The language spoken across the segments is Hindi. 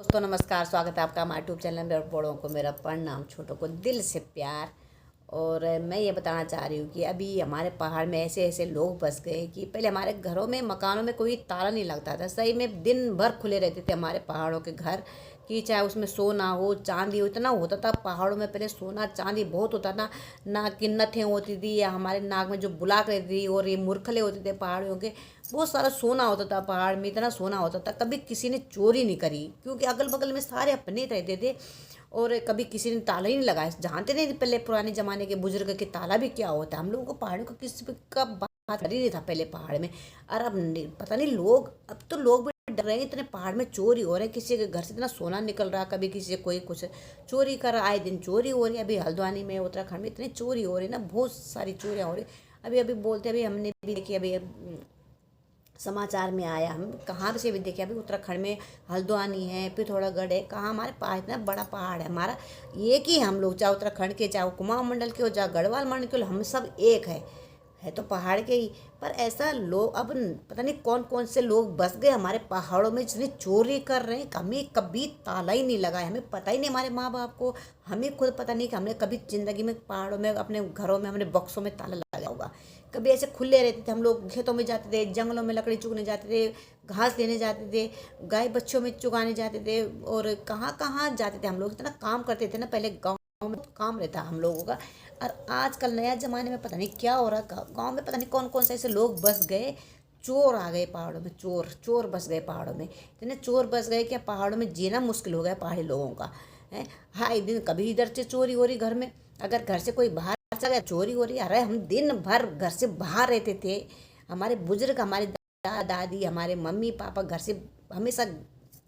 दोस्तों नमस्कार, स्वागत है आपका हमारे यूट्यूब चैनल में। बड़ों को मेरा प्रणाम, छोटों को दिल से प्यार। और मैं ये बताना चाह रही हूँ कि अभी हमारे पहाड़ में ऐसे ऐसे लोग बस गए कि पहले हमारे घरों में मकानों में कोई ताला नहीं लगता था। सही में दिन भर खुले रहते थे हमारे पहाड़ों के घर, कि चाहे उसमें सोना हो चांदी हो, इतना होता था पहाड़ों में पहले। सोना चांदी बहुत होता था। ना किन्नतें होती थी या हमारे नाक में जो बुलाक रहती थी, और ये मुरखले होते थे पहाड़ियों के, बहुत सारा सोना होता था पहाड़ में। इतना सोना होता था, कभी किसी ने चोरी नहीं करी, क्योंकि अगल बगल में सारे अपने रहते थे। और कभी किसी ने ताला ही नहीं लगाया, जानते नहीं थे पहले पुराने ज़माने के बुजुर्ग के ताला भी क्या होता है। हम लोगों को पहाड़ों का किसी का बात कर ही नहीं था पहले पहाड़ में। और अब पता नहीं लोग, अब तो लोग भी डर रहे हैं, इतने पहाड़ में चोरी हो रहे हैं। किसी के घर से इतना सोना निकल रहा, कभी किसी से कोई कुछ चोरी कर रहा, आए दिन चोरी हो रही है। अभी हल्द्वानी में, उत्तराखंड में इतनी चोरी हो रही है ना, बहुत सारी चोरियाँ हो रही। अभी अभी बोलते, अभी हमने भी देखी, अभी समाचार में आया, हम कहाँ से भी देखे, अभी उत्तराखंड में हल्द्वानी है, पिथौरागढ़ है, कहाँ हमारे पास इतना बड़ा पहाड़ है हमारा। एक ही हम लोग, चाहे उत्तराखंड के, चाहे कुमाऊं मंडल के हो, चाहे गढ़वाल मंडल के हो, हम सब एक है तो पहाड़ के ही। पर ऐसा लोग अब पता नहीं कौन कौन से लोग बस गए हमारे पहाड़ों में, जितनी चोरी कर रहे हैं। हमें कभी ताला ही नहीं लगा है, हमें पता ही नहीं, हमारे माँ बाप को, हमें खुद पता नहीं कि हमने कभी ज़िंदगी में पहाड़ों में अपने घरों में, अपने बक्सों में ताला लगा होगा। कभी ऐसे खुले रहते थे, हम लोग खेतों में जाते थे, जंगलों में लकड़ी चुगने जाते थे, घास लेने जाते थे, गाय बच्चों में चुगाने जाते थे, और कहाँ कहाँ जाते थे हम लोग। इतना काम करते थे ना पहले, गाँव में काम रहता हम लोगों का। और आजकल नया ज़माने में पता नहीं क्या हो रहा, गाँव में पता नहीं कौन कौन से ऐसे लोग बस गए। चोर आ गए पहाड़ों में, चोर चोर बस गए पहाड़ों में। इतने चोर बस गए कि पहाड़ों में जीना मुश्किल हो गया पहाड़ी लोगों का है। हाँ, एक दिन कभी इधर से चोरी हो रही घर में, अगर घर से कोई बाहर चला गया चोरी हो रही। अरे हम दिन भर घर से बाहर रहते थे, हमारे बुजुर्ग, हमारे दादा दादी, हमारे मम्मी पापा घर से हमेशा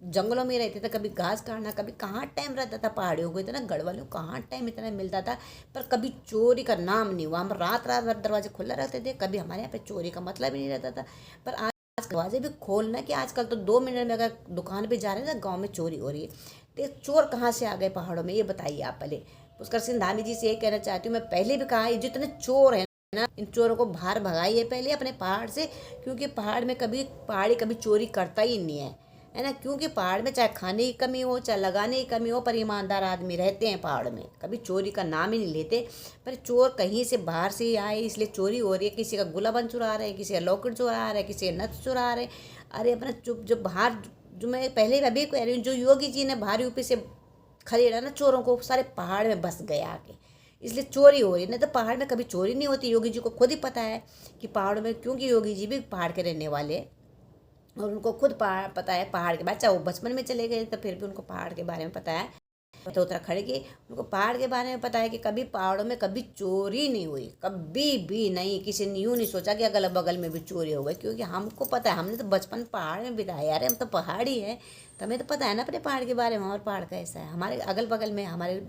जंगलों में रहते थे। कभी घास काटना, कभी कहाँ टाइम रहता था पहाड़ियों को, इतना गढ़वालियों को कहाँ टाइम इतना मिलता था। पर कभी चोरी का नाम नहीं हुआ। हम रात रात भर दरवाजे खुले रहते थे, कभी हमारे यहाँ पे चोरी का मतलब ही नहीं रहता था। पर आज दरवाजे भी खोलना, कि आजकल तो 2 मिनट में अगर दुकान पे जा रहे हैं ना, गाँव में चोरी हो रही है। तो चोर कहाँ से आ गए पहाड़ों में, ये बताइए आप पहले। पुष्कर सिंह धामी जी से ये कहना चाहती हूँ, मैं पहले भी कहा, ये जितने चोर हैं ना, इन चोरों को बाहर भगाइए पहले अपने पहाड़ से। क्योंकि पहाड़ में कभी पहाड़ी कभी चोरी करता ही नहीं है ना। क्योंकि पहाड़ में चाहे खाने की कमी हो, चाहे लगाने की कमी हो, पर ईमानदार आदमी रहते हैं पहाड़ में, कभी चोरी का नाम ही नहीं लेते। पर चोर कहीं से बाहर से ही आए, इसलिए चोरी हो रही है। किसी का गुलाबन चुरा रहे हैं, किसी का लॉकेट चुरा रहे हैं, किसी का नथ चुरा रहे हैं। अरे अपना चुप, जो बाहर, जो मैं पहले अभी कह रही हूँ, जो योगी जी ने बाहर यूपी से खरीदा ना चोरों को, सारे पहाड़ में बस गए आके, इसलिए चोरी हो रही है। नहीं तो पहाड़ में कभी चोरी नहीं होती। योगी जी को खुद ही पता है कि पहाड़ों में, क्योंकि योगी जी भी पहाड़ के रहने वाले हैं, और उनको खुद पहाड़ पता है पहाड़ के बारे में। चाहे वो बचपन में चले गए तो फिर भी उनको पहाड़ के बारे में पता है। तो उत्तराखंड की, उनको पहाड़ के बारे में पता है कि कभी पहाड़ों में कभी चोरी नहीं हुई, कभी भी नहीं। किसी ने यूँ नहीं सोचा कि अगल बगल में भी चोरी हो गई, क्योंकि हमको पता है, हमने तो बचपन पहाड़ में बिताया यार, हम तो पहाड़ी है, तो हमें तो पता है ना अपने पहाड़ के बारे में। हमारे पहाड़ कैसा है, हमारे अगल बगल में हमारे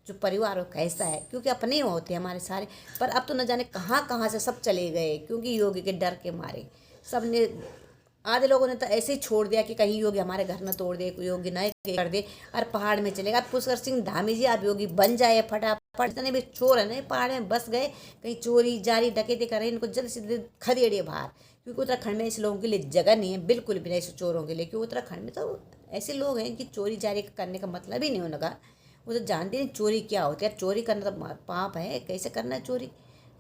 जो परिवार हो कैसा है, क्योंकि अपने ही होते हैं हमारे सारे। पर अब तो न जाने कहाँ कहाँ से सब चले गए, क्योंकि योगी के डर के मारे सब ने, आधे लोगों ने तो ऐसे ही छोड़ दिया कि कहीं योगी हमारे घर न तोड़ दे, कोई योगी न कर दे, और पहाड़ में चलेगा। पुष्कर सिंह धामी जी, आप योगी बन जाए फटाफट। इतने भी चोर है ना पहाड़ में बस गए, कहीं चोरी जारी डकैती कर रहे हैं, इनको जल्द से जल्द खदेड़िए बाहर। क्योंकि उत्तराखंड में ऐसे लोगों के लिए जगह नहीं है, बिल्कुल भी नहीं ऐसे चोरों के लिए। क्योंकि उत्तराखंड में तो ऐसे लोग हैं कि चोरी जारी करने का मतलब ही नहीं उनका, वो तो जानते नहीं चोरी क्या होती है। चोरी करना तो पाप है, कैसे करना है चोरी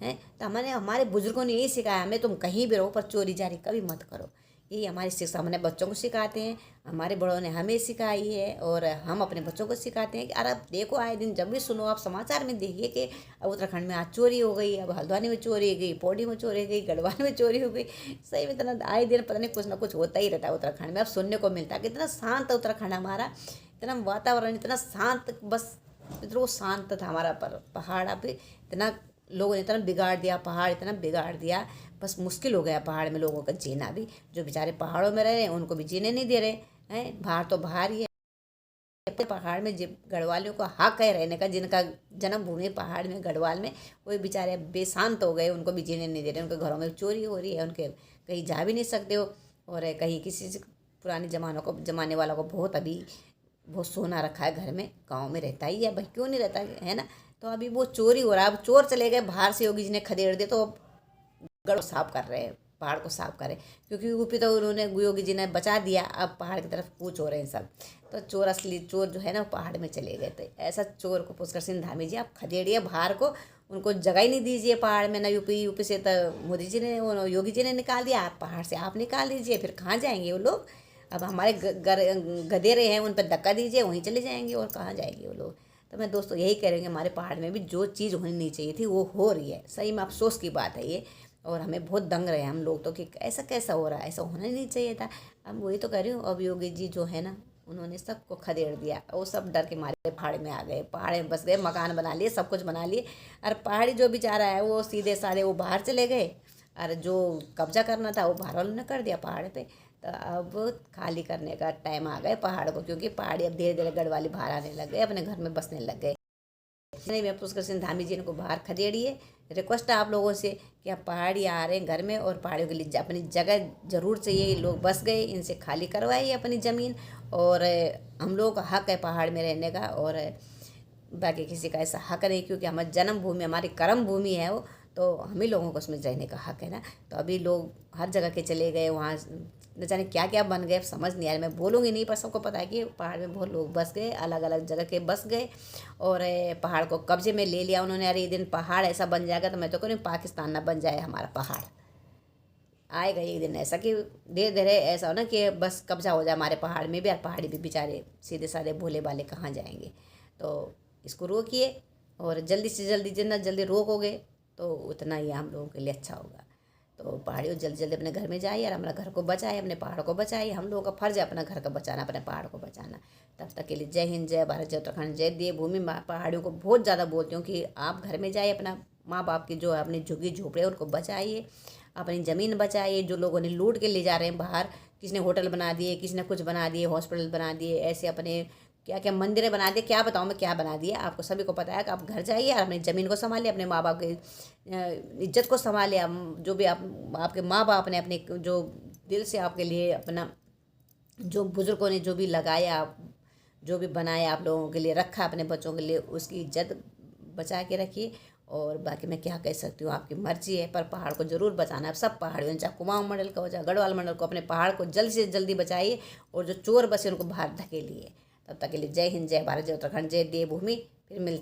है। तो हमारे बुजुर्गों ने यही सिखाया हमें, तुम कहीं भी रहो पर चोरी जारी कभी मत करो। यही हमारी शिक्षा हमने बच्चों को सिखाते हैं, हमारे बड़ों ने हमें सिखाई है, और हम अपने बच्चों को सिखाते हैं कि अरे अब देखो, आए दिन जब भी सुनो आप समाचार में देखिए कि अब उत्तराखंड में आज चोरी हो गई, अब हल्द्वानी में चोरी हो गई, पौड़ी में चोरी हो गई, गढ़वाल में चोरी हो गई। सही में इतना आए दिन पता नहीं कुछ ना कुछ होता ही रहता है उत्तराखंड में। अब सुनने को मिलता है कितना शांत है उत्तराखंड हमारा, इतना वातावरण इतना शांत, बस इतना शांत था हमारा। पर पहाड़ अब इतना, लोगों ने इतना बिगाड़ दिया, पहाड़ इतना बिगाड़ दिया, बस मुश्किल हो गया पहाड़ में लोगों का जीना भी। जो बेचारे पहाड़ों में रह रहे हैं उनको भी जीने नहीं दे रहे हैं। बाहर तो बाहर ही है, पहाड़ में जिन गढ़वालियों को हक है रहने का, जिनका जन्मभूमि पहाड़ में गढ़वाल में, वो बेचारे बेशांत हो गए, उनको भी जीने नहीं दे रहे। उनके घरों में चोरी हो रही है, उनके कहीं जा भी नहीं सकते हो, और कहीं किसी से पुराने जमाने वालों को बहुत अभी बहुत सोना रखा है घर में, गाँव में रहता ही है भाई, क्यों नहीं रहता है ना। तो अभी वो चोरी हो रहा है, अब चोर चले गए बाहर से, योगी जी ने खदेड़ दिए, तो गढ़ साफ कर रहे हैं पहाड़ को साफ करें, क्योंकि यूपी तो उन्होंने योगी जी ने बचा दिया, अब पहाड़ की तरफ कूच हो रहे हैं सब। तो चोर, असली चोर जो है ना पहाड़ में चले गए। तो ऐसा चोर को पुष्कर सिंह धामी जी आप खदेड़िए बाहर को, उनको जगह ही नहीं दीजिए पहाड़ में। ना यूपी से तो मोदी जी ने, योगी जी ने निकाल दिया, आप पहाड़ से आप निकाल दीजिए, फिर कहाँ जाएंगे वो लोग। अब हमारे गधेरे हैं उन पर धक्का दीजिए, वहीं चले जाएंगे, और कहाँ जाएंगे वो लोग। तो मैं दोस्तों यही कह रही हूँ कि हमारे पहाड़ में भी जो चीज़ होनी नहीं चाहिए थी वो हो रही है। सही में अफसोस की बात है ये, और हमें बहुत दंग रहे हैं हम लोग तो कि ऐसा कैसा हो रहा है, ऐसा होना ही नहीं चाहिए था। अब वही तो कह रही हूँ, अब योगी जी जो है ना उन्होंने सबको खदेड़ दिया, वो सब डर के मारे पहाड़ में आ गए, पहाड़ में बस गए, मकान बना लिए, सब कुछ बना लिए। और पहाड़ी जो बेचारा है वो सीधे साधे वो बाहर चले गए, और जो कब्जा करना था वो बाहर वालों ने कर दिया पहाड़ पे। तो अब खाली करने का टाइम आ गया पहाड़ को, क्योंकि पहाड़ी अब धीरे धीरे गढ़वाली बाहर आने लग गए, अपने घर में बसने लग गए। नहीं, मैं पुष्कर सिंह धामी जी को बाहर खदेड़िए। रिक्वेस्ट है आप लोगों से कि आप पहाड़ी आ रहे हैं घर में, और पहाड़ियों के लिए अपनी जगह ज़रूर चाहिए। लोग बस गए, इनसे खाली करवाइए अपनी ज़मीन, और हम लोगों का हक है पहाड़ में रहने का, और बाकी किसी का ऐसा हक नहीं, क्योंकि हमारी जन्मभूमि, हमारी कर्म भूमि है वो, तो हम ही लोगों को उसमें रहने का हक है ना। तो अभी लोग हर जगह के चले गए, वहाँ न जाने क्या क्या बन गए, समझ नहीं आ रहा। मैं बोलूँगी नहीं, पर सबको पता है कि पहाड़ में बहुत लोग बस गए, अलग अलग जगह के बस गए, और पहाड़ को कब्जे में ले लिया उन्होंने। अरे ये दिन पहाड़ ऐसा बन जाएगा तो मैं तो कहूँ पाकिस्तान ना बन जाए हमारा पहाड़। आएगा एक दिन ऐसा कि धीरे धीरे ऐसा हो ना कि बस कब्जा हो जाए हमारे पहाड़ में भी, और पहाड़ी भी बेचारे सीधे साधे भोले भाले कहाँ जाएंगे। तो इसको रोकिए, और जल्दी से जल्दी जितना जल्दी रोकोगे तो उतना ही हम लोगों के लिए अच्छा होगा। तो पहाड़ियों जल्दी जल्दी अपने घर में जाइए, और अपना घर को बचाइए, अपने पहाड़ को बचाइए। हम लोगों का फर्ज है अपना घर का बचाना, अपने पहाड़ को बचाना। तब तक के लिए जय हिंद, जय भारत, जय उत्तराखंड, जय देवभूमि। पहाड़ियों को बहुत ज़्यादा बोलती हूँ कि आप घर में जाइए, अपना माँ बाप की जो है अपनी झुग्गी झोपड़े उनको बचाइए, अपनी ज़मीन बचाइए। जो लोगों ने लूट के ले जा रहे हैं बाहर, किसी ने होटल बना दिए, किसी ने कुछ बना दिए, हॉस्पिटल बना दिए, ऐसे अपने क्या क्या मंदिरें बना दिए, क्या बताऊँ मैं क्या बना दिया। आपको सभी को पता है कि आप घर जाइए और अपनी ज़मीन को संभालिए, अपने माँ बाप की इज्जत को संभालिए। जो भी आपके माँ बाप ने अपने जो दिल से आपके लिए अपना, जो बुज़ुर्गों ने जो भी लगाया, जो भी बनाया आप लोगों के लिए, रखा अपने बच्चों के लिए, उसकी इज्जत बचा के रखिए। और बाकी मैं क्या कह सकती हूँ, आपकी मर्जी है, पर पहाड़ को ज़रूर बचाना है। सब पहाड़ियों, चाहे कुमाऊं मंडल का हो, चाहे गढ़वाल मंडल को, अपने पहाड़ को जल्दी से जल्दी बचाइए, और जो चोर बसे उनको बाहर धकेलिए। तब तक के लिए जय हिंद, जय भारत, जय उत्तराखंड, जय देवभूमि। फिर मिलते हैं।